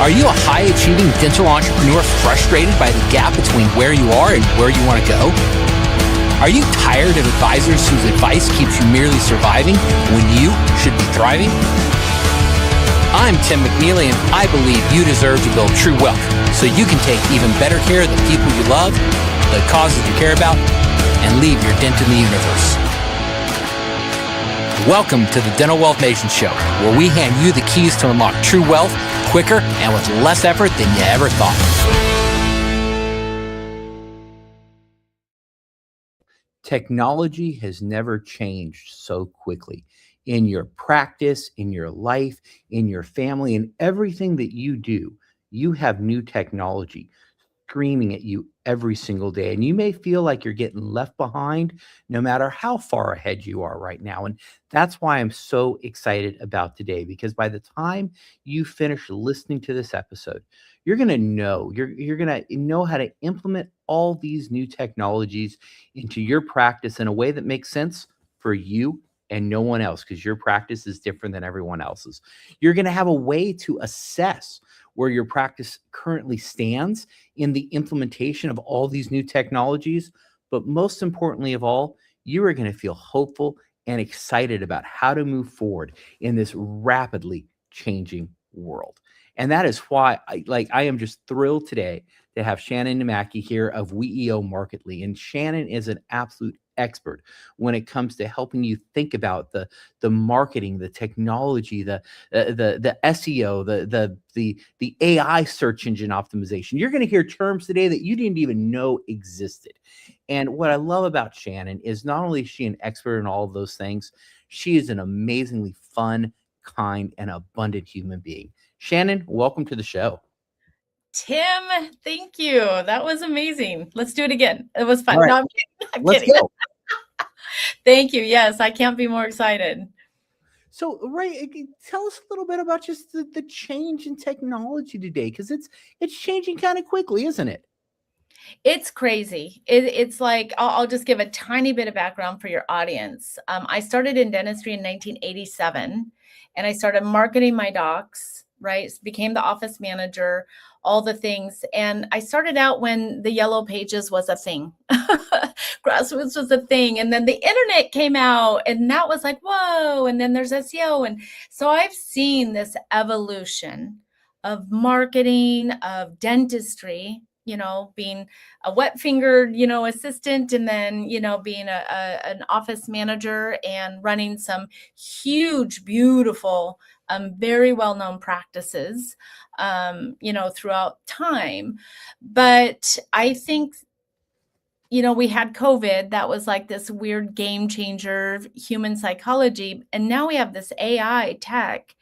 Are you a high-achieving dental entrepreneur frustrated by the gap between where you are and where you want to go? Are you tired of advisors whose advice keeps you merely surviving when you should be thriving? I'm Tim McNeely, and I believe you deserve to build true wealth so you can take even better care of the people you love, the causes you care about, and leave your dent in the universe. Welcome to the Dental Wealth Nation Show, where we hand you the keys to unlock true wealth quicker and with less effort than you ever thought. Technology has never changed so quickly in your practice, in your life, in your family, in everything that you do. You have new technology screaming at you every single day. And you may feel like you're getting left behind no matter how far ahead you are right now. And that's why I'm so excited about today, because by the time you finish listening to this episode, you're going to know, you're going to know how to implement all these new technologies into your practice in a way that makes sense for you and no one else, because your practice is different than everyone else's. You're going to have a way to assess where your practice currently stands in the implementation of all these new technologies. But most importantly of all, you are going to feel hopeful and excited about how to move forward in this rapidly changing world. And that is why I am just thrilled today to have Shannon Mackey here of WEO Marketly. And Shannon is an absolute expert when it comes to helping you think about the marketing, the technology, the SEO, the AI search engine optimization. You're going to hear terms today that you didn't even know existed. And what I love about Shannon is not only is she an expert in all of those things, she is an amazingly fun, kind, and abundant human being. Shannon, welcome to the show. Tim, thank you. That was amazing. Let's do it again. It was fun. All right. No, I'm kidding. Let's go. Thank you. Yes, I can't be more excited. So, tell us a little bit about just the change in technology today, because it's changing kind of quickly, isn't it? It's crazy. It's like, I'll just give a tiny bit of background for your audience. I started in dentistry in 1987, and I started marketing my docs, right? Became the office manager, all the things. And I started out when the yellow pages was a thing. Grassroots was a thing. And then the internet came out, and that was like, whoa. And then there's SEO. And so I've seen this evolution of marketing, of dentistry, being a wet-fingered, assistant, and then, being an office manager and running some huge, beautiful, very well-known practices, throughout time. But I think, we had COVID. That was like this weird game changer, human psychology. And now we have this AI tech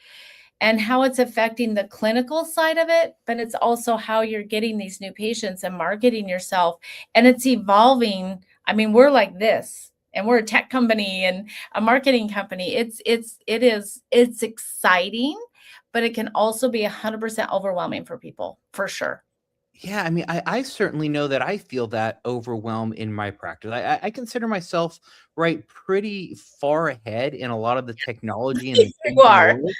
and how it's affecting the clinical side of it, but it's also how you're getting these new patients and marketing yourself. And it's evolving. I mean, we're like this, and we're a tech company and a marketing company. It's exciting, but it can also be 100% overwhelming for people, for sure. Yeah, I mean, I certainly know that I feel that overwhelm in my practice. I consider myself pretty far ahead in a lot of the technology and the You are. world,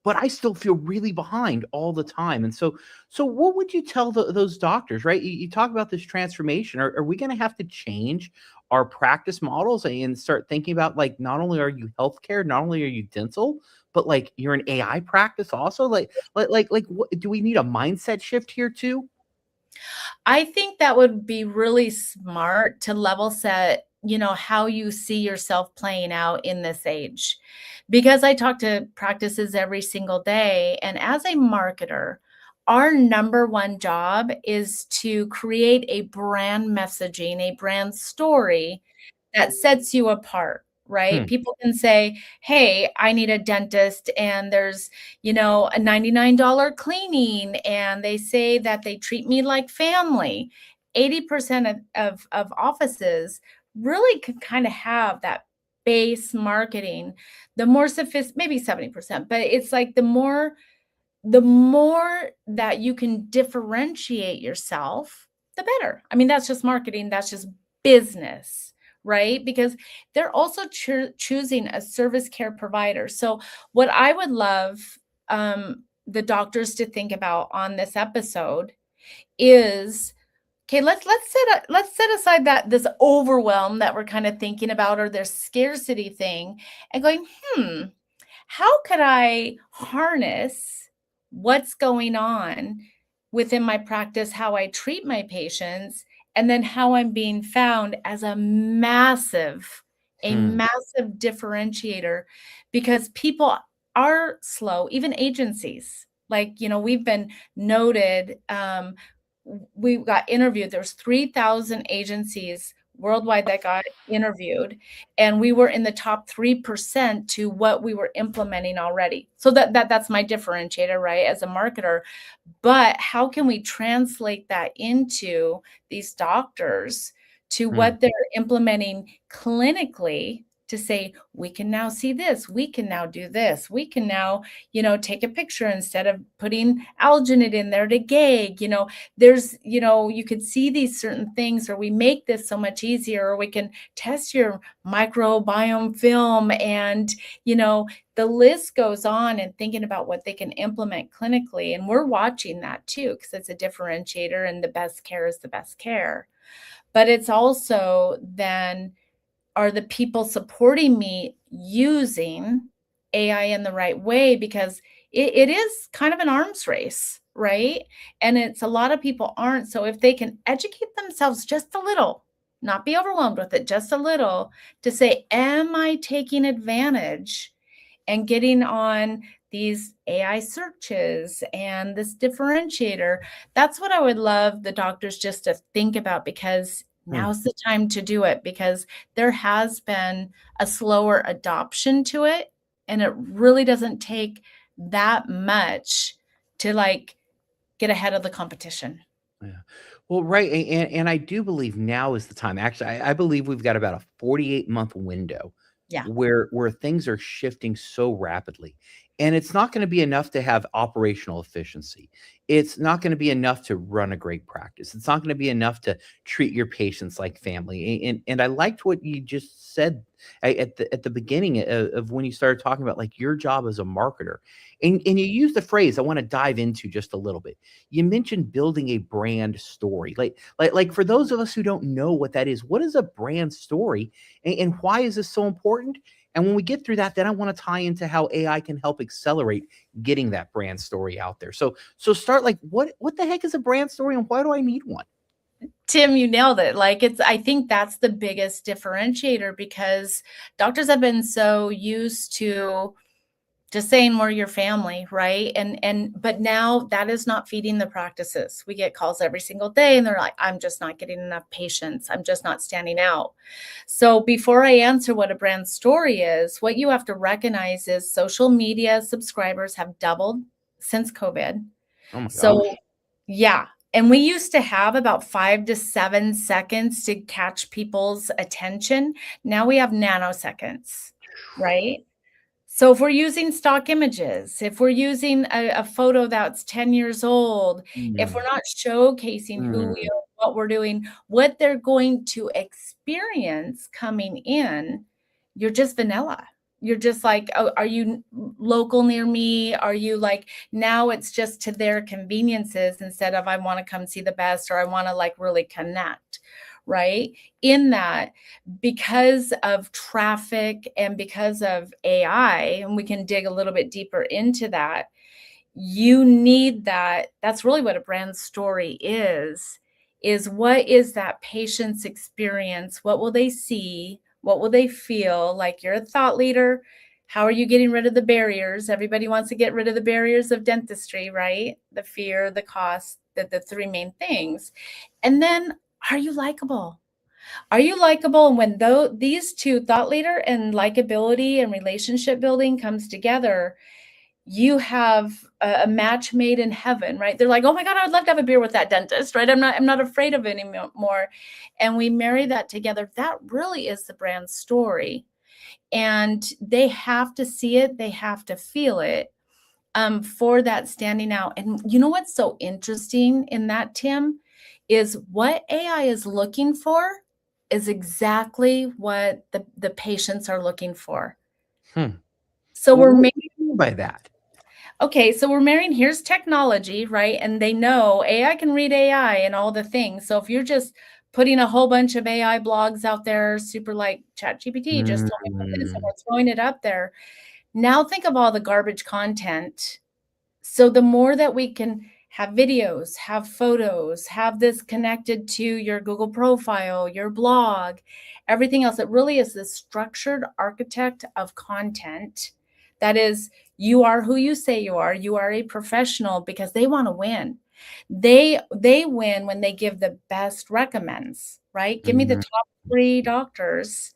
but I still feel really behind all the time. And so what would you tell those doctors, right? You talk about this transformation. Are we going to have to change our practice models and start thinking about, like, not only are you healthcare, not only are you dental, but like you're an AI practice also? Like, what, do we need a mindset shift here too? I think that would be really smart to level set, how you see yourself playing out in this age. Because I talk to practices every single day. And as a marketer, our number one job is to create a brand messaging, a brand story that sets you apart, right? People can say, hey, I need a dentist, and there's, a $99 cleaning, and they say that they treat me like family. 80% of offices really could kind of have that base marketing. The more sophisticated, maybe 70%, but it's like the more that you can differentiate yourself, the better. I mean, that's just marketing. That's just business, right? Because they're also choosing a service care provider. So what I would love the doctors to think about on this episode is, okay, let's set aside that this overwhelm that we're kind of thinking about, or this scarcity thing, and going, how could I harness what's going on within my practice, how I treat my patients, and then how I'm being found as a Hmm. massive differentiator, because people are slow, even agencies. Like, we've been noted, we got interviewed. There's 3,000 agencies worldwide that got interviewed, and we were in the top 3% to what we were implementing already. So that's my differentiator, right, as a marketer. But how can we translate that into these doctors to Hmm. what they're implementing clinically, to say, we can now see this, we can now do this, we can now, take a picture instead of putting alginate in there to gag, there's, you could see these certain things, or we make this so much easier, or we can test your microbiome film, and, the list goes on, and thinking about what they can implement clinically. And we're watching that too, because it's a differentiator, and the best care is the best care. But it's also then, are the people supporting me using AI in the right way? Because it is kind of an arms race, right? And it's a lot of people aren't. So if they can educate themselves just a little, not be overwhelmed with it, just a little, to say, am I taking advantage and getting on these AI searches and this differentiator? That's what I would love the doctors just to think about, because Hmm. now's the time to do it, because there has been a slower adoption to it, and it really doesn't take that much to like get ahead of the competition. Yeah. Well, right. And I do believe now is the time. Actually, I believe we've got about a 48-month window Yeah. where things are shifting so rapidly. And it's not going to be enough to have operational efficiency. It's not going to be enough to run a great practice. It's not going to be enough to treat your patients like family. And I liked what you just said at the beginning of when you started talking about like your job as a marketer. And you used the phrase I want to dive into just a little bit. You mentioned building a brand story. Like for those of us who don't know what that is, what is a brand story, and why is this so important? And when we get through that, then I want to tie into how AI can help accelerate getting that brand story out there. So start like what the heck is a brand story, and why do I need one? Tim, you nailed it. Like, I think that's the biggest differentiator, because doctors have been so used to just saying we're your family, right? But now that is not feeding the practices. We get calls every single day, and they're like, I'm just not getting enough patients. I'm just not standing out. So before I answer what a brand story is, what you have to recognize is social media subscribers have doubled since COVID. Oh my So gosh. yeah. And we used to have about 5 to 7 seconds to catch people's attention. Now we have nanoseconds, right? So if we're using stock images, if we're using a photo that's 10 years old, if we're Mm, not showcasing who we mm, are, what we're doing, what they're going to experience coming in, you're just vanilla. You're just like, oh, are you local near me? Are you like, now it's just to their conveniences, instead of I want to come see the best, or I want to like really connect, right? In that, because of traffic and because of AI, and we can dig a little bit deeper into that, you need that. That's really what a brand story is what is that patient's experience? What will they see? What will they feel? Like, you're a thought leader. How are you getting rid of the barriers? Everybody wants to get rid of the barriers of dentistry, right? The fear, the cost, the three main things. And then, are you likable? Are you likable? And when these two, thought leader and likability and relationship building, comes together, you have a match made in heaven, right? They're like, oh my God, I would love to have a beer with that dentist, right? I'm not afraid of it anymore. And we marry that together. That really is the brand story. And they have to see it, they have to feel it, for that standing out. And you know what's so interesting in that, Tim, is what AI is looking for is exactly what the patients are looking for. hmm. So Well, we're what making, do you mean by that? Okay, so we're marrying, here's technology, right? And they know AI can read AI and all the things. So if you're just putting a whole bunch of AI blogs out there, super like ChatGPT, just told me about this, and Mm, we're throwing it up there. Now think of all the garbage content. So the more that we can have videos, have photos, have this connected to your Google profile, your blog, everything else, it really is this structured architect of content that is, you are who you say you are. You are a professional because they want to win. They win when they give the best recommends, right? Give me the mm. top 3 doctors,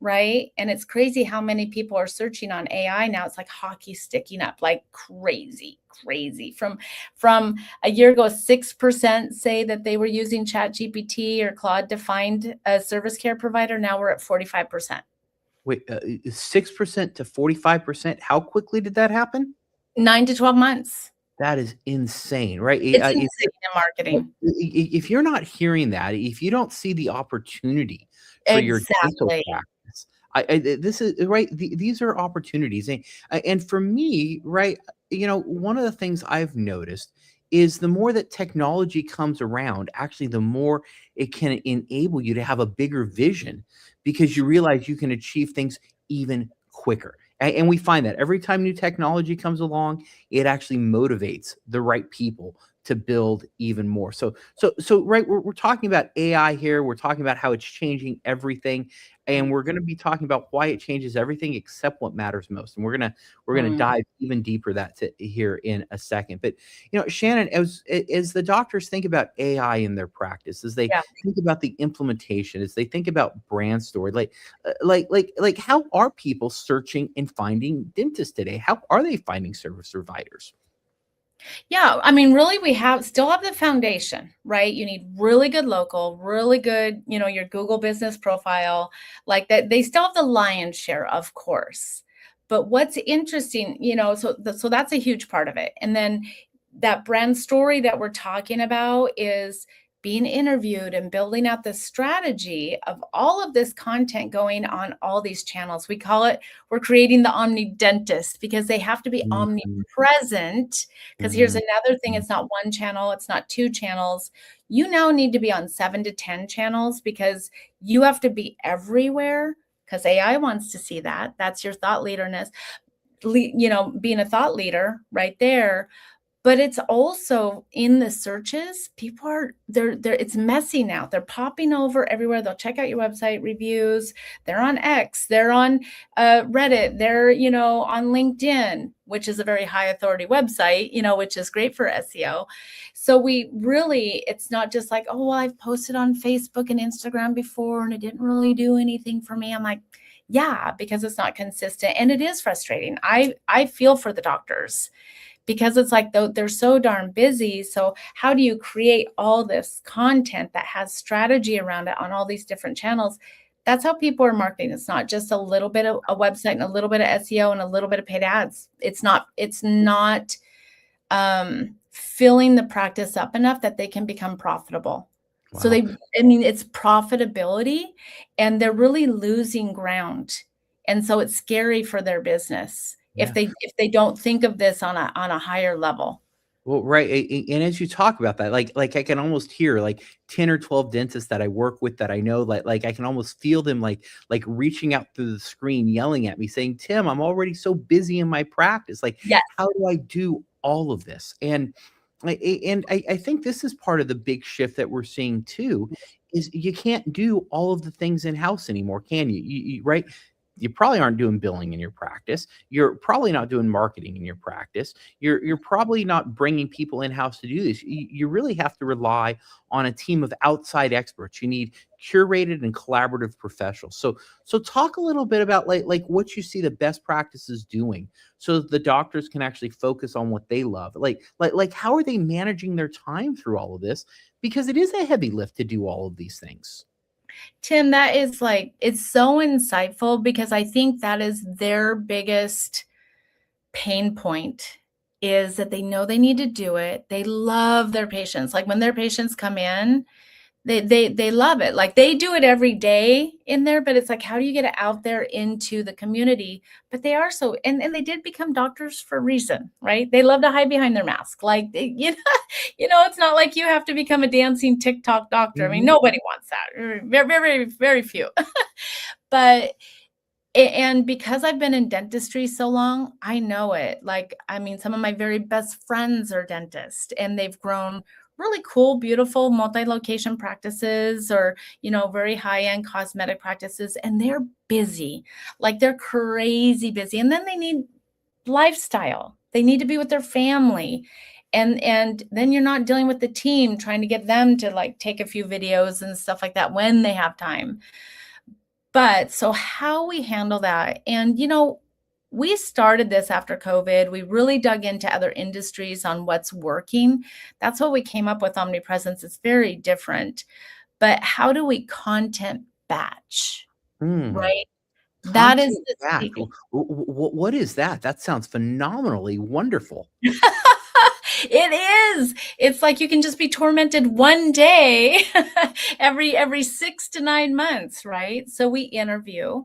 right? And it's crazy how many people are searching on AI now. It's like hockey sticking up, like crazy, crazy. From a year ago, 6% say that they were using ChatGPT or Claude to find a service care provider. Now we're at 45%. Wait, 6% to 45%? How quickly did that happen? 9 to 12 months. That is insane, right? It's If insane in marketing. if you're not hearing that, if you don't see the opportunity for your dental Exactly. practice, this is right. These are opportunities, and for me, right, one of the things I've noticed is the more that technology comes around, actually, the more it can enable you to have a bigger vision because you realize you can achieve things even quicker. And we find that every time new technology comes along, it actually motivates the right people to build even more. So right, we're talking about AI here. We're talking about how it's changing everything, and we're going to be talking about why it changes everything except what matters most. And we're gonna Mhm. dive even deeper here in a second. But Shannon, as the doctors think about AI in their practice, as they Yeah. think about the implementation, as they think about brand story, like how are people searching and finding dentists today? How are they finding service providers? Yeah, I mean, really, we still have the foundation, right? You need really good local, really good, your Google business profile, like that. They still have the lion's share, of course. But what's interesting, so that's a huge part of it. And then that brand story that we're talking about is being interviewed and building out the strategy of all of this content going on all these channels. We call it, we're creating the omni dentist because they have to be Mhm, omnipresent. Because here's mhm, another thing, mhm. it's not one channel, it's not 2 channels. You now need to be on 7 to 10 channels because you have to be everywhere because AI wants to see that. That's your thought leaderness, being a thought leader right there. But it's also in the searches, people are they're it's messy now. They're popping over everywhere. They'll check out your website reviews. They're on X, they're on Reddit, they're, on LinkedIn, which is a very high authority website, which is great for SEO. So it's not just like, oh, well, I've posted on Facebook and Instagram before and it didn't really do anything for me. I'm like, yeah, because it's not consistent and it is frustrating. I feel for the doctors because it's like they're so darn busy. So how do you create all this content that has strategy around it on all these different channels? That's how people are marketing. It's not just a little bit of a website and a little bit of SEO and a little bit of paid ads. It's not filling the practice up enough that they can become profitable. So Wow. I mean, it's profitability and they're really losing ground. And so it's scary for their business if Yeah. they don't think of this on a higher level. Well, right, and as you talk about that, like I can almost hear like 10 or 12 dentists that I work with that I know, like I can almost feel them like reaching out through the screen, yelling at me, saying, "Tim, I'm already so busy in my practice. Like, Yes. how do I do all of this?" And I think this is part of the big shift that we're seeing too, is you can't do all of the things in house anymore, can you? Right? You probably aren't doing billing in your practice. You're probably not doing marketing in your practice. You're probably not bringing people in-house to do this. You really have to rely on a team of outside experts. You need curated and collaborative professionals. So talk a little bit about like what you see the best practices doing so that the doctors can actually focus on what they love. Like how are they managing their time through all of this? Because it is a heavy lift to do all of these things. Tim, that is like, it's so insightful because I think that is their biggest pain point is that they know they need to do it. They love their patients. Like when their patients come in, They love it. Like, they do it every day in there, but it's like, how do you get it out there into the community? But they are so, and they did become doctors for a reason, right? They love to hide behind their mask. Like, it's not like you have to become a dancing TikTok doctor. I mean, Mhm. nobody wants that. Very, very, very few. But and because I've been in dentistry so long, I know it. Like, I mean, some of my very best friends are dentists, and they've grown really cool, beautiful multi-location practices, or, very high-end cosmetic practices, and they're busy. Like, they're crazy busy. And then they need lifestyle. They need to be with their family. And then you're not dealing with the team trying to get them to, like, take a few videos and stuff like that when they have time. But so how we handle that, and we started this after COVID. We really dug into other industries on what's working. That's what we came up with. Omnipresence. It's very different. But how do we content batch, Mm. right? That is Content the batch. secret. What is that? That sounds phenomenally wonderful. It is. It's like you can just be tormented one day every 6 to 9 months, right? So we interview,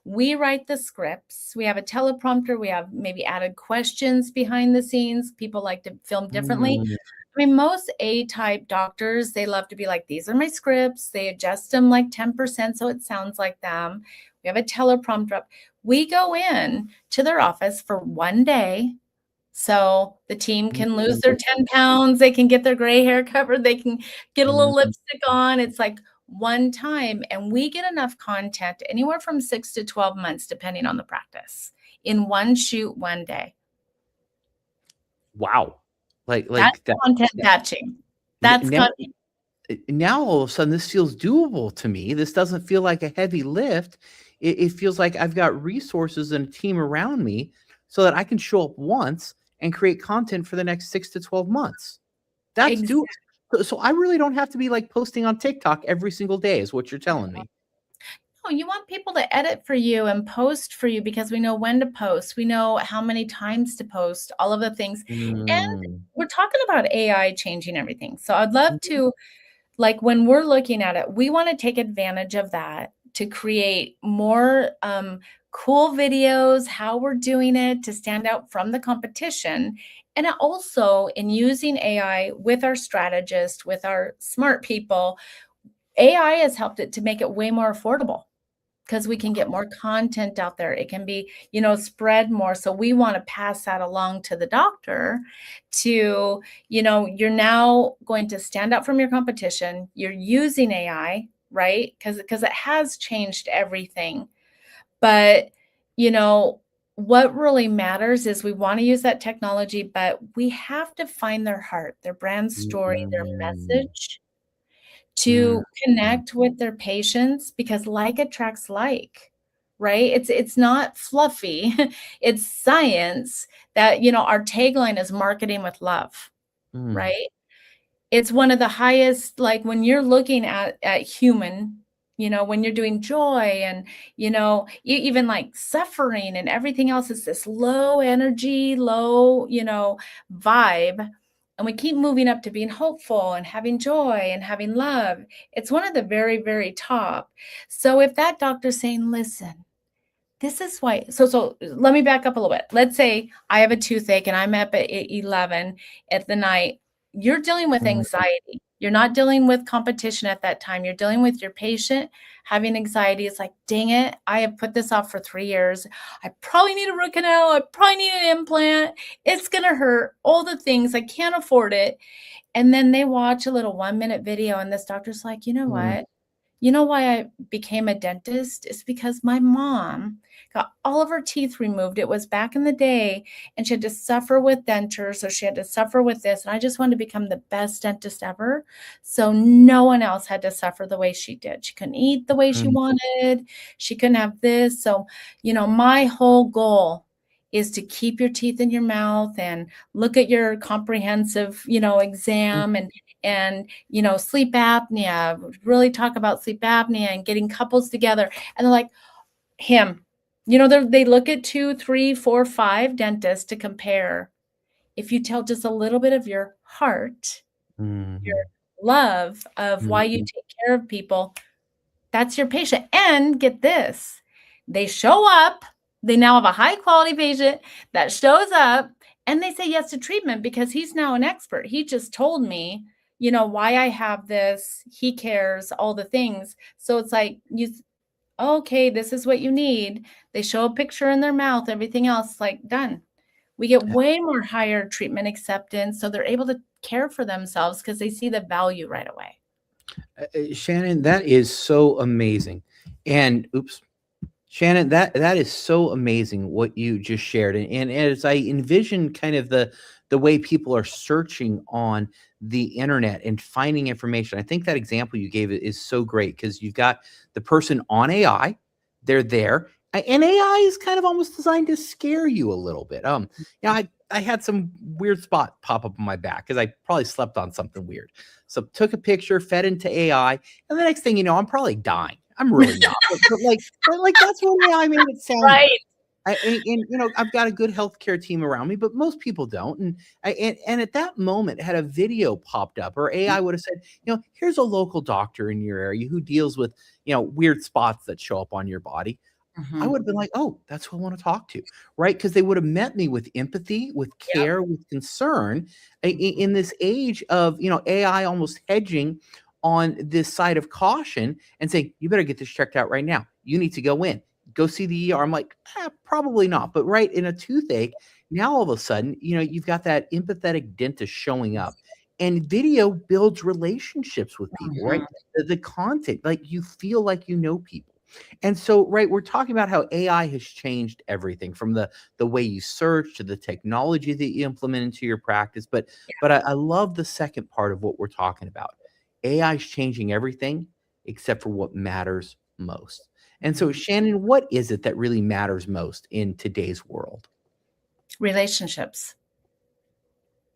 we write the scripts, we have a teleprompter, we have maybe added questions behind the scenes. People like to film differently. Mm, I mean, most A-type doctors, they love to be like, these are my scripts. They adjust them like 10% so it sounds like them. We have a teleprompter up. We go in to their office for one day, so the team can lose their mm, 10 pounds, they can get their gray hair covered, they can get a little mm. lipstick on. It's like one time, and we get enough content anywhere from 6 to 12 months, depending on the practice, in one shoot, one day. Wow. That's Like that content that batching. n That's now content. now all of a sudden this feels doable to me. This doesn't feel like a heavy lift. It feels like I've got resources and a team around me so that I can show up once and create content for the next 6 to 12 months. That's do Exactly. so I really don't have to be, like, posting on TikTok every single day is what you're telling me. No, you want people to edit for you and post for you, because we know when to post. We know how many times to post, all of the things. And Mm. we're talking about AI changing everything. So I'd love to, like, when we're looking at it, we want to take advantage of that to create more cool videos, how we're doing it to stand out from the competition. And also, in using AI with our strategists, with our smart people, AI has helped it to make it way more affordable, because we can get more content out there. It can be, spread more. So we want to pass that along to the doctor to, you're now going to stand out from your competition. You're using AI, right? Because it has changed everything. But, you know, what really matters is we want to use that technology, but we have to find their heart, their brand story, their Mm. message, Mm. to connect with their patients, because like attracts like, right? It's not fluffy. It's science. That, our tagline is marketing with love, Mm. right? It's one of the highest, like, when you're looking at human, when you're doing joy, and even like suffering and everything else, is this low energy, low, vibe. And we keep moving up to being hopeful and having joy and having love. It's one of the very, very top. So if that doctor's saying, listen, this is why. So let me back up a little bit. Let's say I have a toothache and I'm up at 11 at the night. You're dealing with Mm. anxiety. You're not dealing with competition at that time. You're dealing with your patient having anxiety. It's like, dang it, I have put this off for 3 years. I probably need a root canal. I probably need an implant. It's going to hurt. All the things. I can't afford it. And then they watch a little 1-minute video, and this doctor's like, you know Mm. what? You know why I became a dentist? Is because my mom got all of her teeth removed. It was back in the day, and she had to suffer with dentures, so she had to suffer with this. And I just wanted to become the best dentist ever, so no one else had to suffer the way she did. She couldn't eat the way she Mm. wanted. She couldn't have this. So, my whole goal is to keep your teeth in your mouth and look at your comprehensive, Mm. exam, and sleep apnea, really talk about sleep apnea and getting couples together. And they're like, him, they look at 2, 3, 4, 5 dentists to compare. If you tell just a little bit of your heart, your Mm. love of why you Mhm. take care of people, that's your patient. And get this, they show up, they now have a high quality patient that shows up and they say yes to treatment because he's now an expert. He just told me, why I have this. He cares, all the things. So it's like, okay, this is what you need. They show a picture in their mouth, everything else, like done. We get way more higher treatment acceptance. So they're able to care for themselves because they see the value right away. Shannon, that is so amazing. And oops, Shannon, that is so amazing what you just shared. And as I envision kind of the way people are searching on the internet and finding information, I think that example you gave is so great because you've got the person on AI, they're there, and AI is kind of almost designed to scare you a little bit. I had some weird spot pop up on my back because I probably slept on something weird. So took a picture, fed into AI, and the next thing you know, I'm probably dying. I'm really not, but that's what AI made it sound like. Right. I've got a good healthcare team around me, but most people don't. And at that moment, had a video popped up, or AI would have said, here's a local doctor in your area who deals with, weird spots that show up on your body. I Mhm. would have been like, "Oh, that's who I wanna talk to," right? Because they would have met me with empathy, with Yep. care, with concern, in this age of, AI almost hedging on this side of caution and saying, "You better get this checked out right now. You need to go in. Go see the ER." I'm like, probably not." But right, in a toothache, now all of a sudden, you've got that empathetic dentist showing up, and video builds relationships with people, right? Mhm. The content, like, you feel like you know people. And so, right, we're talking about how AI has changed everything from the way you search to the technology that you implement into your practice. But I love the second part of what we're talking about. AI is changing everything except for what matters most. And so, Mhm. Shannon, what is it that really matters most in today's world? Relationships.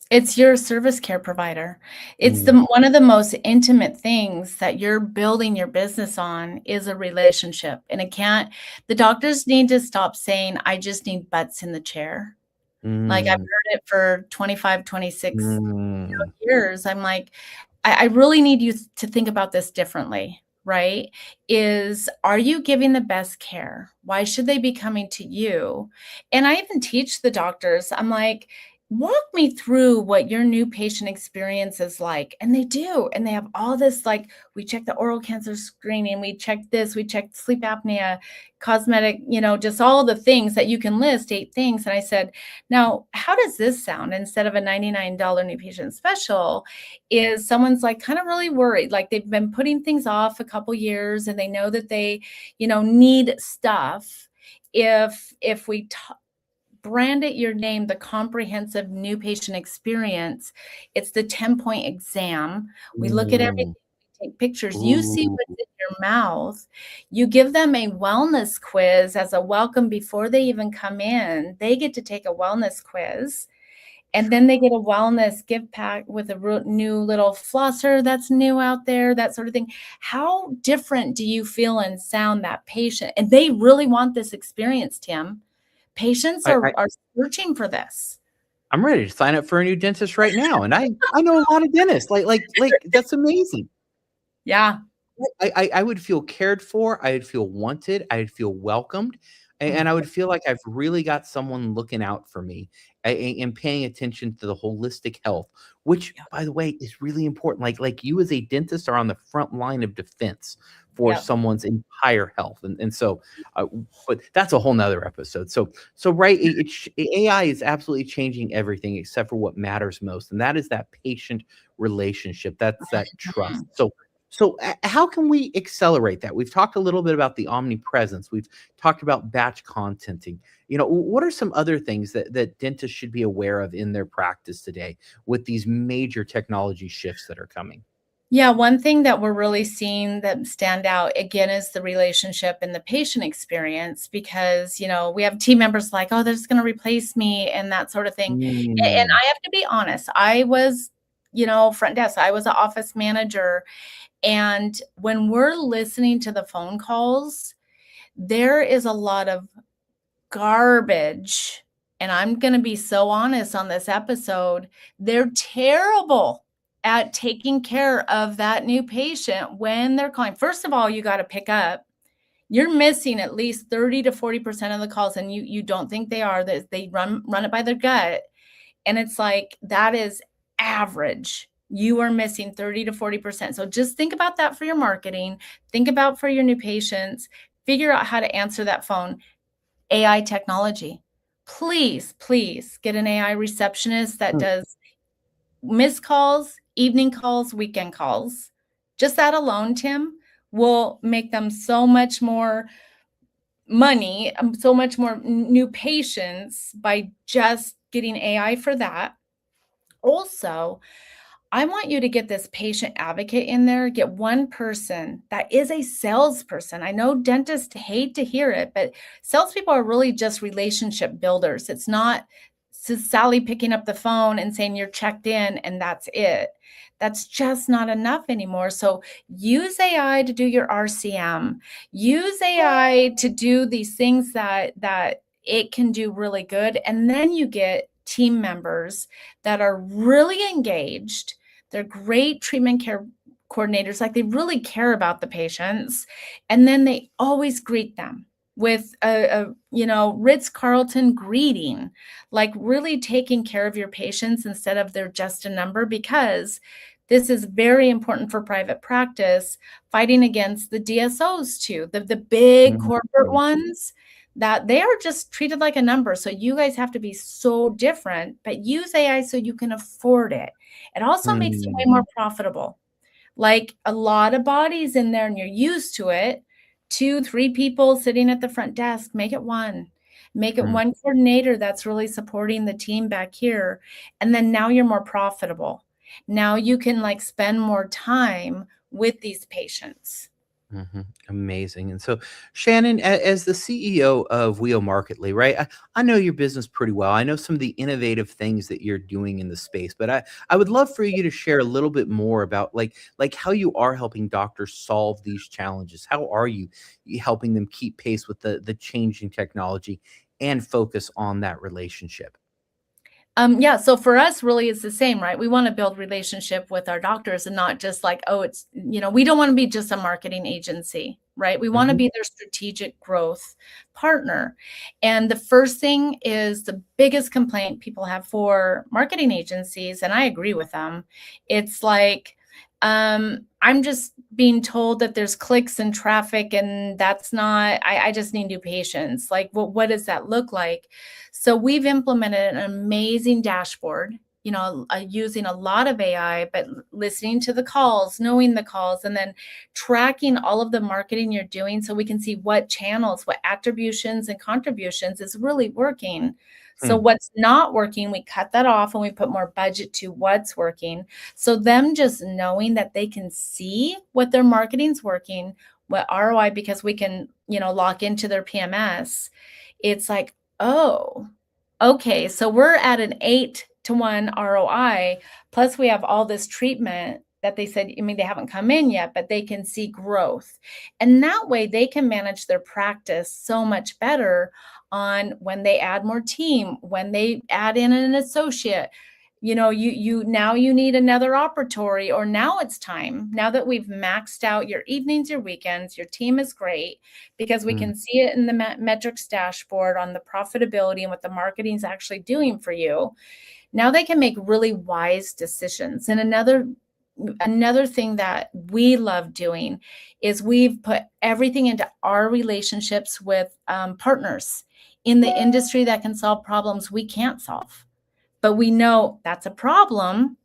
It's your service care provider. It's the Mm, one of the most intimate things that you're building your business on is a relationship, and it can't the doctors need to stop saying, "I just need butts in the chair." Like, I've mm, heard it for 25, 26 mm, years. I'm like, I really need you to think about this differently, right? Are you giving the best care? Why should they be coming to you? And I even teach the doctors, I'm like, walk me through what your new patient experience is like. And they do. And they have all this like, we check the oral cancer screening, we check this, we check sleep apnea, cosmetic, just all the things that you can list, 8 things. And I said, now, how does this sound instead of a $99 new patient special? Is someone's like kind of really worried, like they've been putting things off a couple years and they know that they, need stuff. If we brand it your name, the comprehensive new patient experience, it's the 10-point exam. We look at everything, mm. we take pictures, you see Ooh. what's in your mouth. You give them a wellness quiz as a welcome before they even come in. They get to take a wellness quiz. And then they get a wellness gift pack with a new little flosser that's new out there, that sort of thing. How different do you feel and sound that patient? And they really want this experience, Tim. Patients I, are I are searching for this. I'm ready to sign up for a new dentist right now, and I know a lot of dentists. That's amazing. Yeah. I would feel cared for, I would feel wanted, I'd feel welcomed, and I Mhm. would feel like I've really got someone looking out for me and paying attention to the holistic health, which, Yep. by the way, is really important. Like you as a dentist are on the front line of defense for Yep. someone's entire health, and so, but that's a whole nother episode. So right, AI is absolutely changing everything except for what matters most, and that is that patient relationship. That's that trust. Mhm. So, how can we accelerate that? We've talked a little bit about the omnipresence. We've talked about batch contenting. What are some other things that dentists should be aware of in their practice today with these major technology shifts that are coming? Yeah, one thing that we're really seeing that stand out again is the relationship and the patient experience because, we have team members like, "Oh, they're just gonna replace me," and that sort of thing. And Mm, I have to be honest, I was, front desk, I was an office manager, and when we're listening to the phone calls, there is a lot of garbage, and I'm gonna be so honest on this episode, they're terrible. at taking care of that new patient when they're calling. First of all, you got to pick up. You're missing at least 30 to 40% of the calls, and you don't think they are. They run it by their gut. And it's like, that is average. You are missing 30 to 40%. So just think about that for your marketing. Think about for your new patients. Figure out how to answer that phone. AI technology. Please, please get an AI receptionist that does missed calls, evening calls, weekend calls. Just that alone, Tim, will make them so much more money, so much more new patients by just getting AI for that. Also, I want you to get this patient advocate in there, get one person that is a salesperson. I know dentists hate to hear it, but salespeople are really just relationship builders. It's not Sally picking up the phone and saying you're checked in and that's it. That's just not enough anymore. So use AI to do your RCM. Use AI to do these things that it can do really good. And then you get team members that are really engaged. They're great treatment care coordinators, like they really care about the patients. And then they always greet them with a Ritz-Carlton greeting, like really taking care of your patients instead of they're just a number, because this is very important for private practice, fighting against the DSOs too, the big corporate ones, that they are just treated like a number. So you guys have to be so different, but use AI so you can afford it. It also makes you way more profitable. Like a lot of bodies in there and you're used to it. 2, 3 people sitting at the front desk, make it one. Make it one coordinator that's really supporting the team back here. And then now you're more profitable. Now you can like spend more time with these patients. Amazing. And so, Shannon, as the CEO of Wheel Marketly, right? I know your business pretty well. I know some of the innovative things that you're doing in the space, but I would love for you to share a little bit more about like how you are helping doctors solve these challenges. How are you helping them keep pace with the changing technology and focus on that relationship? Yeah, so for us, really, it's the same, right? We want to build relationship with our doctors and not just like, oh, it's, we don't want to be just a marketing agency, right? We want to be their strategic growth partner. And the first thing is the biggest complaint people have for marketing agencies, and I agree with them. It's like, I'm just being told that there's clicks and traffic, and that's not, I just need new patients. Like, what does that look like? So we've implemented an amazing dashboard, using a lot of AI, but listening to the calls, knowing the calls, and then tracking all of the marketing you're doing so we can see what channels, what attributions and contributions is really working. So what's not working, we cut that off and we put more budget to what's working. So them just knowing that they can see what their marketing's working, what ROI, because we can, lock into their PMS. It's like, oh, okay, so we're at an 8-to-1 ROI, plus we have all this treatment that they said, they haven't come in yet, but they can see growth. And that way they can manage their practice so much better on when they add more team, when they add in an associate. You now you need another operatory, or now it's time, now that we've maxed out your evenings, your weekends, your team is great, because we can see it in the metrics dashboard on the profitability and what the marketing is actually doing for you. Now they can make really wise decisions. And another thing that we love doing is we've put everything into our relationships with partners in the industry that can solve problems we can't solve. But we know that's a problem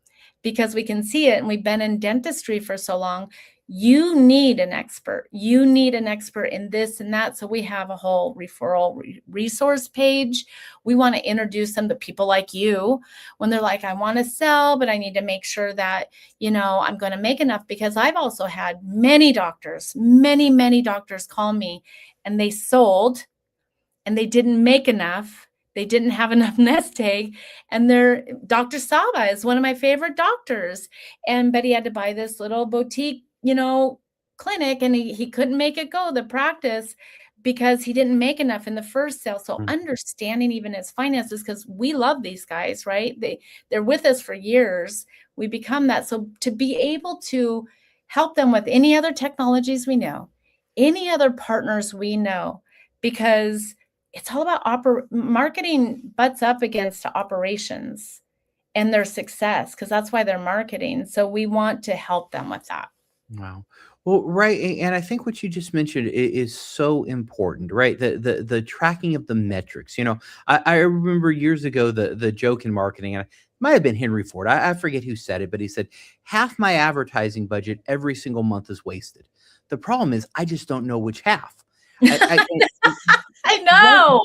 because we can see it, and we've been in dentistry for so long. You need an expert. You need an expert in this and that. So we have a whole referral resource page. We want to introduce them to people like you when they're like, I want to sell, but I need to make sure that, I'm going to make enough, because I've also had many doctors call me and they sold and they didn't make enough. They didn't have enough nest egg. And Dr. Saba is one of my favorite doctors. But he had to buy this little boutique, clinic, and he couldn't make it go, the practice. because he didn't make enough in the first sale. So Mm. understanding even his finances, because we love these guys, right? They're with us for years. We become that. So to be able to help them with any other technologies we know, any other partners we know, because it's all about marketing butts up against operations and their success, because that's why they're marketing. So we want to help them with that. Wow. Well, right, and I think what you just mentioned is so important, right? The tracking of the metrics. I remember years ago the joke in marketing, and it might have been Henry Ford. I forget who said it, but he said, "Half my advertising budget every single month is wasted. The problem is I just don't know which half." I Right. know.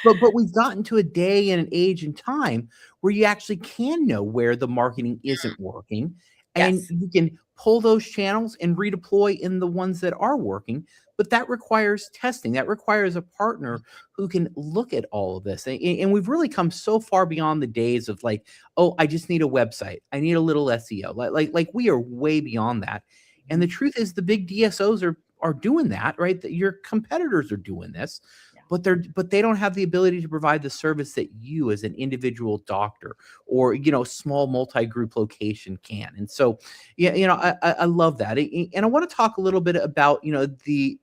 But we've gotten to a day and an age and time where you actually can know where the marketing isn't working, and Yes. you can pull those channels and redeploy in the ones that are working, but that requires testing. That requires a partner who can look at all of this, and we've really come so far beyond the days of like, "Oh, I just need a website. I need a little SEO." Like we are way beyond that, and the truth is the big DSOs are doing that, right? That your competitors are doing this, Yeah. but they don't have the ability to provide the service that you as an individual doctor or small multi-group location can. And so yeah, I love that. And I want to talk a little bit about the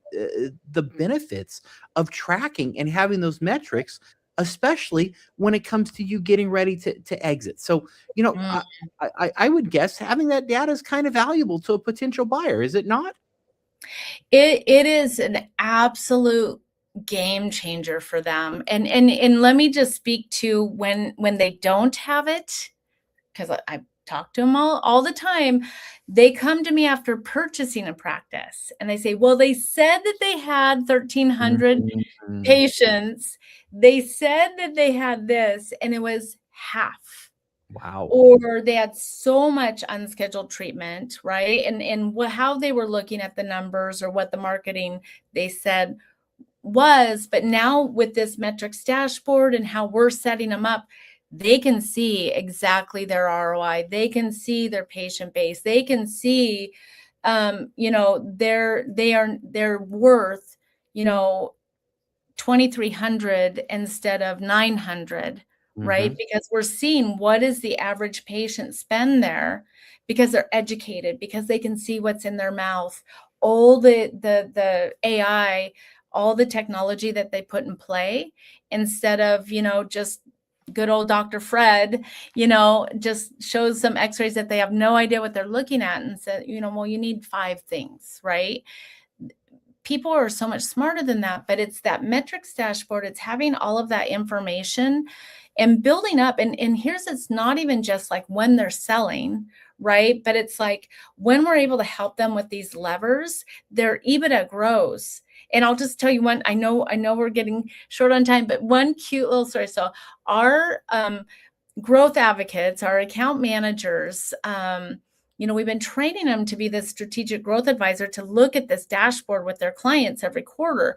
benefits of tracking and having those metrics, especially when it comes to you getting ready to exit. So Mm. I would guess having that data is kind of valuable to a potential buyer, is it not? It is an absolute game changer for them. And let me just speak to when they don't have it, because I talk to them all the time. They come to me after purchasing a practice and they say, well, they said that they had 1,300 Mhm. patients. They said that they had this, and it was half. Wow. Or they had so much unscheduled treatment, right? And how they were looking at the numbers or what the marketing they said was. But now with this metrics dashboard and how we're setting them up, they can see exactly their ROI. They can see their patient base. They can see, they're worth, 2,300 instead of 900, right? Mhm. Because we're seeing what is the average patient spend there, because they're educated, because they can see what's in their mouth, all the AI, all the technology that they put in play, instead of, just good old Dr. Fred, just shows some x-rays that they have no idea what they're looking at and said, well, you need 5 things, right? People are so much smarter than that, but it's that metrics dashboard. It's having all of that information and building up. And here's, it's not even just like when they're selling, right? But it's like when we're able to help them with these levers, their EBITDA grows. And I'll just tell you one, I know we're getting short on time, but one cute little story. So our growth advocates, our account managers, we've been training them to be the strategic growth advisor, to look at this dashboard with their clients every quarter.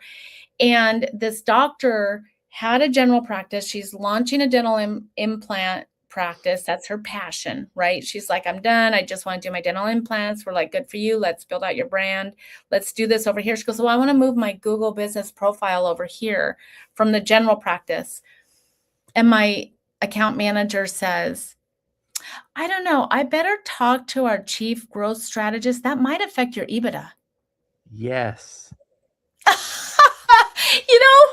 And this doctor had a general practice. She's launching a dental implant practice. That's her passion, right? She's like, I'm done. I just want to do my dental implants. We're like, good for you. Let's build out your brand. Let's do this over here. She goes, well, I want to move my Google business profile over here from the general practice. And my account manager says, I don't know, I better talk to our chief growth strategist. That might affect your EBITDA. Yes.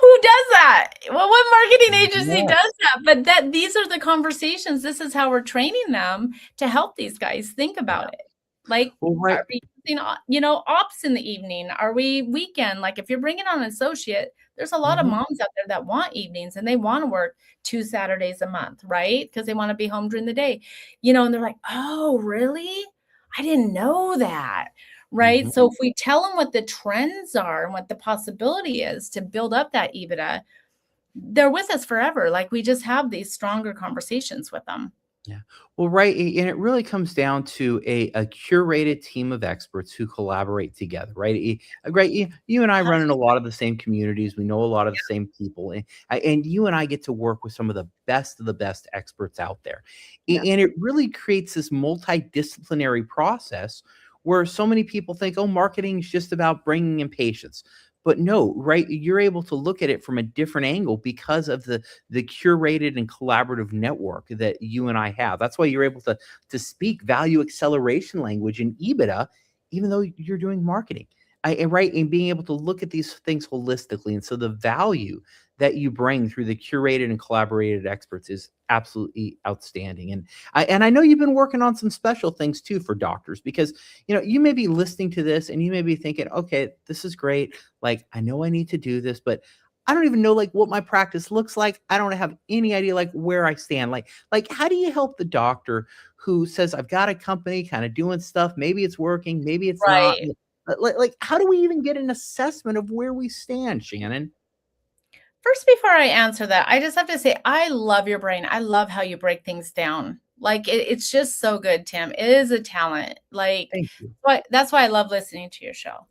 Who does that? Well, what marketing agency Yes. does that? But these are the conversations. This is how we're training them to help these guys think Yeah. about it. Like, Well, right. are we using, ops in the evening? Are we weekend? Like, if you're bringing on an associate, there's a lot of Mhm. moms out there that want evenings and they want to work 2 Saturdays a month, right? Because they want to be home during the day, and they're like, oh, really? I didn't know that. Right. Mhm. So if we tell them what the trends are and what the possibility is to build up that EBITDA, they're with us forever. Like, we just have these stronger conversations with them. Yeah. Well, right, and it really comes down to a curated team of experts who collaborate together, right? Right, you and I run in a lot of the same communities. We know a lot of the same people, and you and I get to work with some of the best experts out there, Yeah. and it really creates this multidisciplinary process where so many people think, oh, marketing is just about bringing in patients. But no, right? You're able to look at it from a different angle because of the curated and collaborative network that you and I have. That's why you're able to speak value acceleration language in EBITDA, even though you're doing marketing. Right, and being able to look at these things holistically. And so the value that you bring through the curated and collaborated experts is absolutely outstanding. And I know you've been working on some special things too for doctors, because you may be listening to this and you may be thinking, okay, this is great. Like, I know I need to do this, but I don't even know like what my practice looks like. I don't have any idea like where I stand. Like how do you help the doctor who says, I've got a company kind of doing stuff, maybe it's working, maybe it's not. Right. Like how do we even get an assessment of where we stand, Shannon? First, before I answer that, I just have to say, I love your brain. I love how you break things down. Like it's just so good, Tim. It is a talent. Like, Thank you. but that's why I love listening to your show.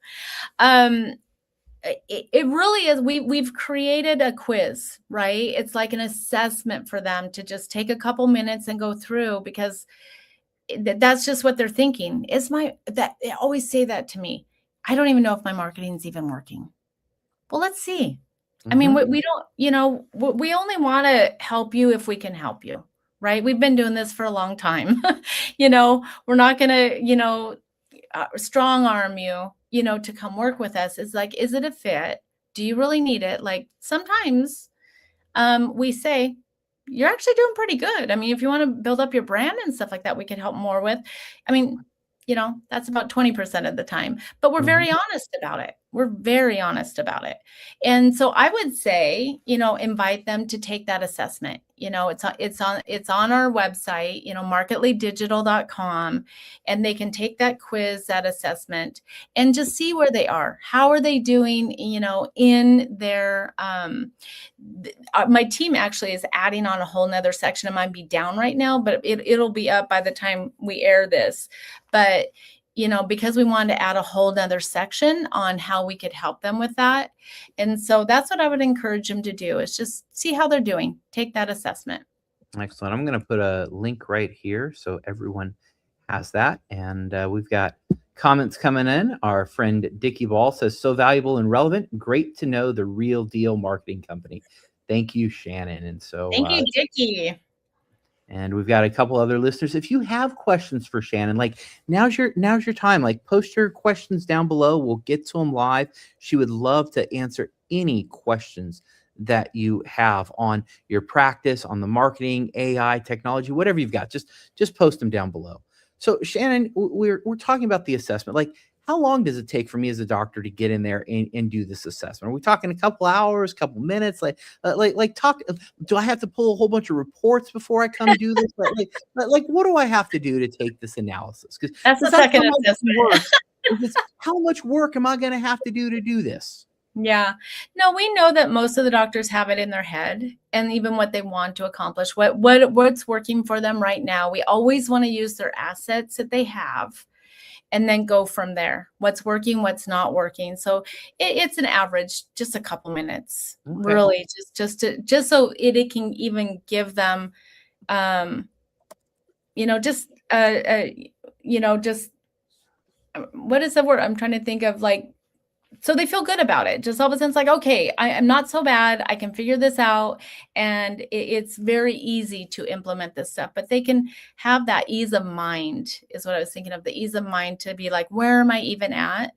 Um, it really is. We've created a quiz, right? It's like an assessment for them to just take a couple minutes and go through, because that's just what they're thinking. That they always say that to me. I don't even know if my marketing is even working. Well, let's see. I mean, Mhm. we don't, we only want to help you if we can help you, right? We've been doing this for a long time. We're not going to, strong arm you, to come work with us. It's like, is it a fit? Do you really need it? Like sometimes we say, you're actually doing pretty good. I mean, if you want to build up your brand and stuff like that, we could help more with. I mean, that's about 20% of the time, but we're Mhm. very honest about it. We're very honest about it. And so I would say, invite them to take that assessment. It's on our website, marketlydigital.com, and they can take that quiz, that assessment, and just see where they are. How are they doing, in their my team actually is adding on a whole nother section. It might be down right now, but it'll be up by the time we air this. But because we wanted to add a whole nother section on how we could help them with that. And so that's what I would encourage them to do, is just see how they're doing. Take that assessment. Excellent. I'm going to put a link right here so everyone has that. And we've got comments coming in. Our friend Dickie Ball says, so valuable and relevant. Great to know the real deal marketing company. Thank you, Shannon. And so, Thank you, Dickie. and we've got a couple other listeners. If you have questions for Shannon, like now's your time. Like post your questions down below. We'll get to them live. She would love to answer any questions that you have on your practice, on the marketing, AI, technology, whatever you've got. Just post them down below. So Shannon, we're talking about the assessment. Like, how long does it take for me as a doctor to get in there and do this assessment? Are we talking a couple hours, couple minutes? Talk. Do I have to pull a whole bunch of reports before I come do this? Like what do I have to do to take this analysis? Because That's the that's second how much assessment. work. How much work am I going to have to do this? Yeah. No, we know that most of the doctors have it in their head, and even what they want to accomplish, what's working for them right now. We always want to use their assets that they have and then go from there. What's working, what's not working. So it's an average, just a couple minutes, Okay. really, just so it can even give them, just what is the word I'm trying to think of? Like, so they feel good about it. Just all of a sudden it's like, okay, I'm not so bad. I can figure this out. And it's very easy to implement this stuff, but they can have that ease of mind is what I was thinking of, the ease of mind to be like, where am I even at?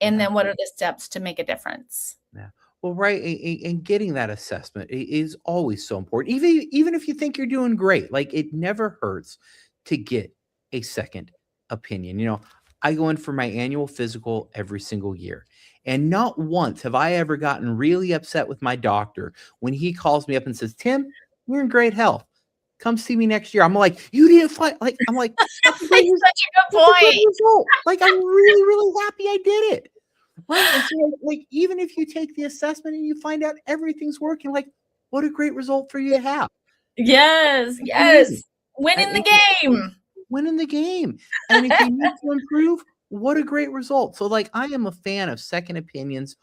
And then what are the steps to make a difference? Yeah. Well, right, and getting that assessment is always so important. Even if you think you're doing great, like it never hurts to get a second opinion. I go in for my annual physical every single year, and not once have I ever gotten really upset with my doctor when he calls me up and says, "Tim, you're in great health. Come see me next year." I'm like, "You didn't fight." Like I'm like, "That's a Such a good point. result. Like I'm really, really happy I did it." Right. And so, like, even if you take the assessment and you find out everything's working, like, what a great result for you to have. Yes, It's amazing. yes. Winning the And game. winning the game. And if you need to improve, what a great result. So, like, I am a fan of second opinions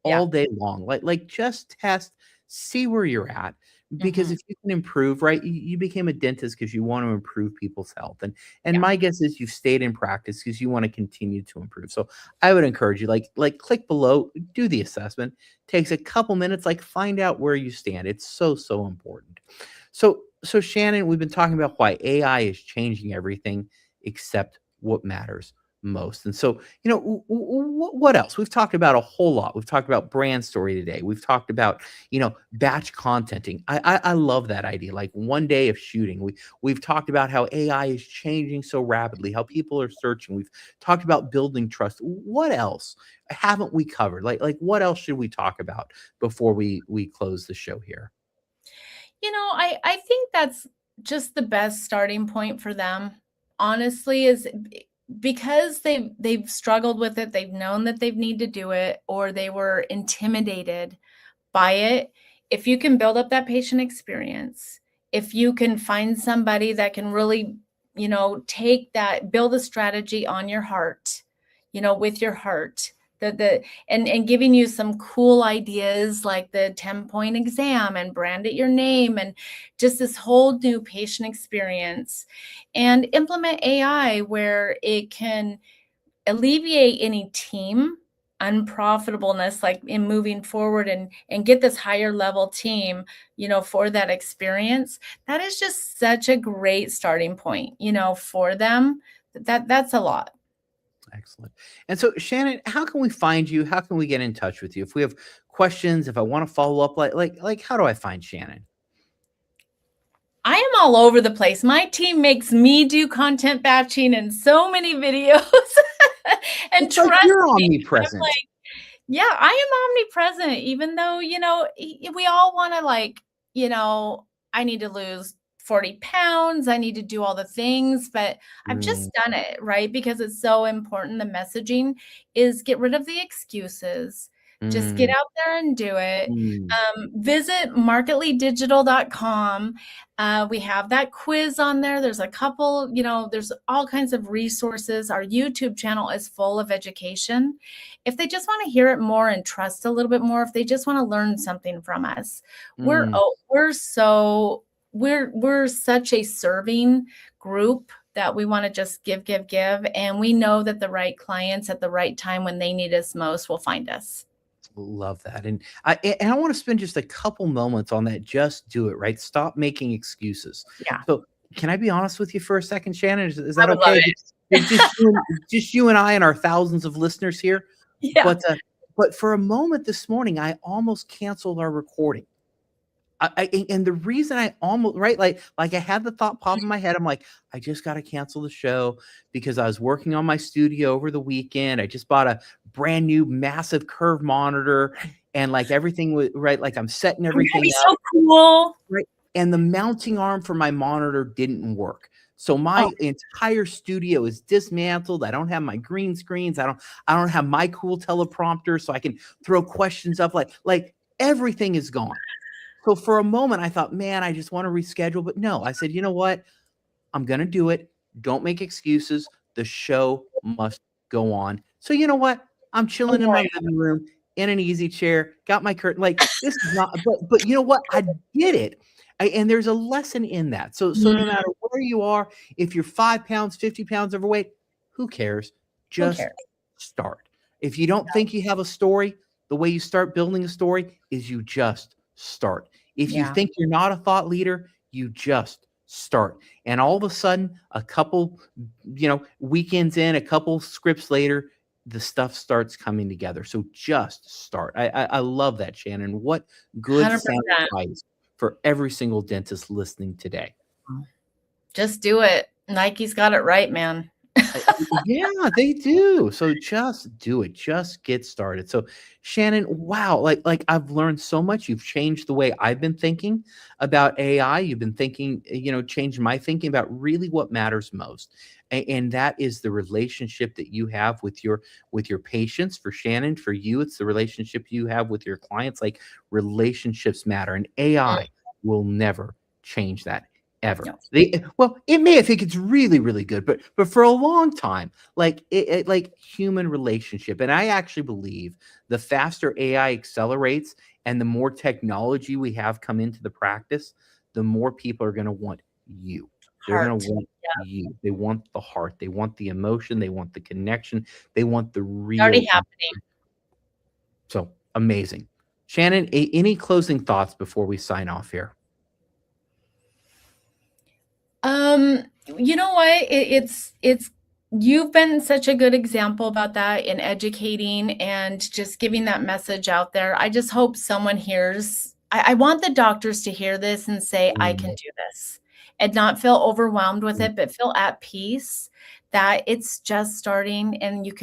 Yeah. all day long. Like just test, see where you're at. because Mhm. if you can improve, right, you became a dentist because you want to improve people's health, and Yeah. my guess is you've stayed in practice because you want to continue to improve. So I would encourage you, like click below, do the assessment. Takes a couple minutes, like find out where you stand. It's so important. So Shannon, we've been talking about why AI is changing everything except what matters most. And so, what else? We've talked about a whole lot. We've talked about brand story today. We've talked about, batch contenting. I love that idea. Like one day of shooting. We've talked about how AI is changing so rapidly, how people are searching. We've talked about building trust. What else haven't we covered? Like what else should we talk about before we close the show here? I think that's just the best starting point for them, honestly, is because they've struggled with it, they've known that they need to do it, or they were intimidated by it. If you can build up that patient experience, if you can find somebody that can really, take that, build a strategy on your heart, with your heart, and giving you some cool ideas like the 10-point exam and brand it your name and just this whole new patient experience, and implement AI where it can alleviate any team unprofitableness, like in moving forward, and get this higher level team, for that experience. That is just such a great starting point, for them. That's a lot. Excellent. And so, Shannon, how can we find you? How can we get in touch with you? If we have questions, if I want to follow up, like, how do I find Shannon? I am all over the place. My team makes me do content batching and so many videos. And It's like trust you're me, I'm omnipresent. like, yeah, I am omnipresent, even though, we all want to, like, I need to lose 40 pounds. I need to do all the things, but I've Mm, just done it, right? Because it's so important. The messaging is get rid of the excuses. Just get mm, out there and do it. mm, Visit marketlydigital.com. We have that quiz on there. There's a couple, there's all kinds of resources. Our YouTube channel is full of education. If they just want to hear it more and trust a little bit more, if they just want to learn something from us, we're mm. oh, we're so we're such a serving group that we want to just give, and we know that the right clients at the right time when they need us most will find us. Love that. And I want to spend just a couple moments on that. Just do it, right? Stop making excuses. Yeah, So, can I be honest with you for a second, Shannon? Is I that would love okay? it. Just you and I and our thousands of listeners here. Yeah. But for a moment this morning, I almost canceled our recording. And the reason I almost right, like I had the thought pop in my head. I'm like, I just got to cancel the show because I was working on my studio over the weekend. I just bought a brand new massive curve monitor, and like everything was right. Like I'm setting It's gonna everything be up so cool. right, and the mounting arm for my monitor didn't work. So Oh, my entire studio is dismantled. I don't have my green screens. I don't have my cool teleprompter so I can throw questions up. Like everything is gone. So for a moment, I thought, man, I just want to reschedule. But no, I said, you know what? I'm going to do it. Don't make excuses. The show must go on. So you know what? I'm chilling in my living room in an easy chair, got my curtain. Like this is not, but you know what? I did it. And there's a lesson in that. So no mm, matter where you are, if you're 5 pounds, 50 pounds overweight, who cares? who Just cares? start. If you don't think you have a story, the way you start building a story is you just start. If you Yeah, think you're not a thought leader, you just start. And all of a sudden, a couple, weekends in, a couple scripts later, the stuff starts coming together. So just start. I love that, Shannon. What good sound 100%. advice for every single dentist listening today. Just do it. Nike's got it right, man. Uh, yeah, they do. So just do it. Just get started. So Shannon, wow, like I've learned so much. You've changed the way I've been thinking about AI. You've been thinking, changed my thinking about really what matters most. And that is the relationship that you have with your patients. For Shannon, for you, it's the relationship you have with your clients. Like relationships matter, and Mm, AI will never change that. ever. No. Well, it may think it's really, really good, but for a long time, like like human relationship. And I actually believe the faster AI accelerates and the more technology we have come into the practice, the more people are going to want you. They're going to Heart. want Yeah. you. They want the heart. They want the emotion. They want the connection. They want the It's already real. happening. So amazing. Shannon, any closing thoughts before we sign off here? You know what? It's you've been such a good example about that in educating and just giving that message out there. I just hope someone hears. I want the doctors to hear this and say, I can Mm, do this, and not feel overwhelmed with mm, it, but feel at peace that it's just starting and you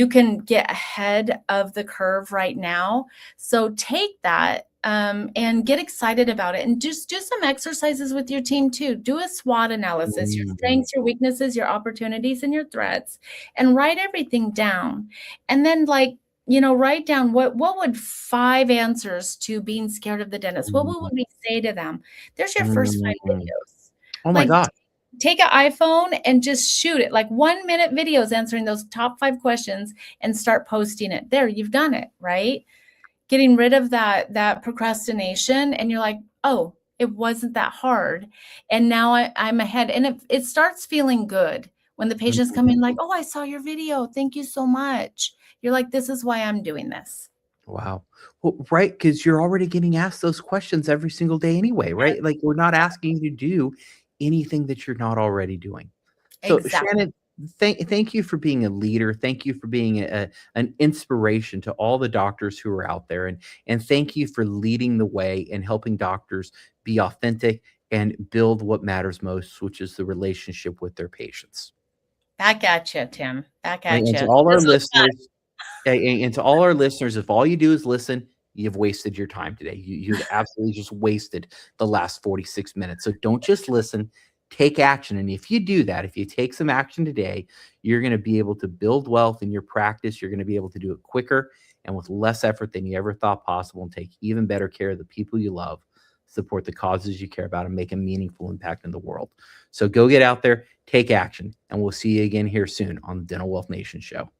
can get ahead of the curve right now. So take that and get excited about it, and just do some exercises with your team too. Do a SWOT analysis, your mm, strengths, your weaknesses, your opportunities, and your threats, and write everything down. And then, like, write down what would 5 answers to being scared of the dentist. What would mm, we say to them? There's your first 5 mm. videos. Oh my Like, God. take an iPhone and just shoot it, like 1-minute videos answering those top 5 questions, and start posting it. There, you've done it, right? Getting rid of that procrastination, and you're like, oh, it wasn't that hard, and now I'm ahead, and it starts feeling good when the patients come in like, oh, I saw your video, thank you so much. You're like, this is why I'm doing this. Wow. Well, right, because you're already getting asked those questions every single day anyway, right? Like we're not asking you to do anything that you're not already doing. So Exactly. Shannon, thank you for being a leader. Thank you for being an inspiration to all the doctors who are out there. And thank you for leading the way and helping doctors be authentic and build what matters most, which is the relationship with their patients. Back at you, Tim. Back And, at and you. to all our This was fun. listeners, and to all our listeners, if all you do is listen, you've wasted your time today. You've absolutely just wasted the last 46 minutes. So don't just listen, take action. And if you do that, if you take some action today, you're going to be able to build wealth in your practice. You're going to be able to do it quicker and with less effort than you ever thought possible, and take even better care of the people you love, support the causes you care about, and make a meaningful impact in the world. So go get out there, take action, and we'll see you again here soon on the Dental Wealth Nation show.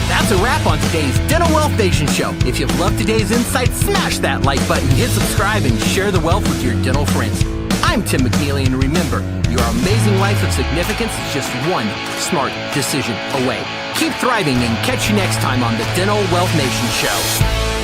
That's a wrap on today's Dental Wealth Nation show. If you've loved today's insight, smash that like button, hit subscribe, and share the wealth with your dental friends. I'm Tim McNeely, and remember, your amazing life of significance is just one smart decision away. Keep thriving, and catch you next time on the Dental Wealth Nation show.